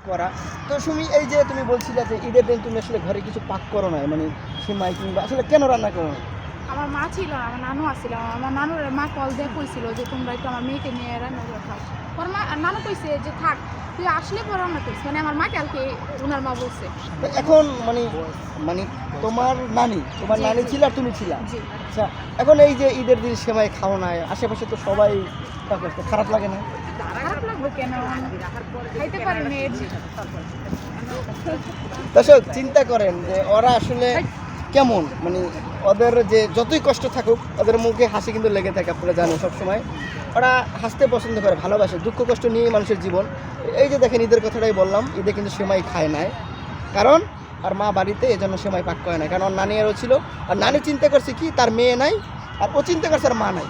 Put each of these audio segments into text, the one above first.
করা। তো সুমি, এই যে তুমি বলছিলে যে ঈদের দিন তুমি আসলে ঘরে কিছু পাক করো না, মানে সিমাই কিংবা আসলে কেন রান্না করো না? আমার মা ছিল না, আমার নানু আসছিল। আমার নানুর মা কল দিয়ে কইছিল যে তোমরা একটু আমার মেয়েকে নিয়ে রান্না করে খাও। পর মা নানু কইছে যে থাক, তুই আসলে পর রান্না করিস। মানে আমার মা কালকে ওনার মা বলছে। তো এখন মানে মানে তোমার নানি জি, জি। ছিল আর তুমি ছিলা। জি। আচ্ছা, এখন এই যে ঈদের দিন সেমাই খাও না, আশেপাশে তো সবাই তা করছে, খারাপ লাগে না? খারাপ লাগবে কেন? খাইতে পারি মেয়ের। দর্শক চিন্তা করেন যে ওরা আসলে কেমন, মানে ওদের যে যতই কষ্ট থাকুক ওদের মুখে হাসি কিন্তু লেগে থাকে, আপনারা জানেন সবসময় ওরা হাসতে পছন্দ করে, ভালোবাসে। দুঃখ কষ্ট নিয়েই মানুষের জীবন। এই যে দেখেন ঈদের কথাটাই বললাম, ঈদে কিন্তু সেমাই খায় নাই, কারণ আর মা বাড়িতে এজন্য সেমাই পাক করে না, কারণ ওর নানি আরও ছিল। আর নানি চিন্তা করছে কি তার মেয়ে নাই, আর ও চিন্তা করছে আর মা নাই,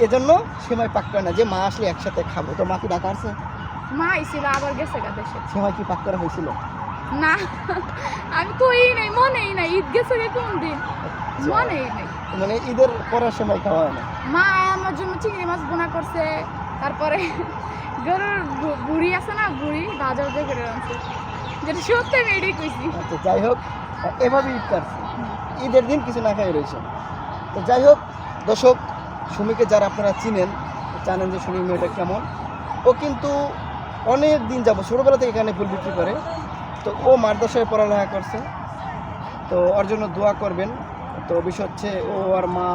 এজন্য সেমাই পাক করে না, যে মা আসলে একসাথে খাবো। তো মা কি ডাকা আছে? মা আইছিল, আবার গেছে গা দেশে। সেমাই কি পাক করা হয়েছিল? না, আমি কই নাই, মনেই নাই। ঈদ গেছে গে কোন দিন, মনেই নাই। মানে ঈদের পরের সময় খাওয়া হয় না? মা আমার জন্য চিংড়ি মাছ বোনা করছে, তারপরে গরুর বুড়ি আছে না, বুড়ি ভাজা ভাজা করে রাখছে, যেটা সত্যি আমি এটাই কইছি। আচ্ছা, যাই হোক, এভাবে ঈদ কাটছে, ঈদের দিন কিছু না খাই রয়েছে। তো যাই হোক দর্শক, সুমিকে যারা আপনারা চিনেন জানেন যে সুমি মেয়েটা কেমন। ও কিন্তু অনেক দিন যাব ছোটোবেলা থেকে এখানে ফুল বিক্রি করে। তো ও মাদ্রাসায় পড়ালেখা করছে, তো ওর জন্য দোয়া করবেন। তো বিষয় হচ্ছে ও আর মা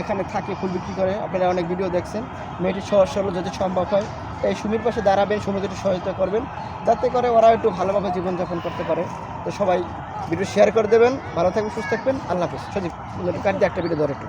এখানে থাকে, ফুল বিক্রি করে, আপনারা অনেক ভিডিও দেখছেন। মেয়েটি সহজ সরল যদি সম্ভব হয় এই সুমির পাশে দাঁড়াবেন, সুমিকে একটু সহায়তা করবেন, যাতে করে ওরা একটু ভালোভাবে জীবনযাপন করতে পারে। তো সবাই ভিডিও শেয়ার করে দেবেন। ভালো থাকবেন, সুস্থ থাকবেন, আল্লাহ হাফিজ। সজীব কাট দিয়ে একটা ভিডিও ধরে একটু।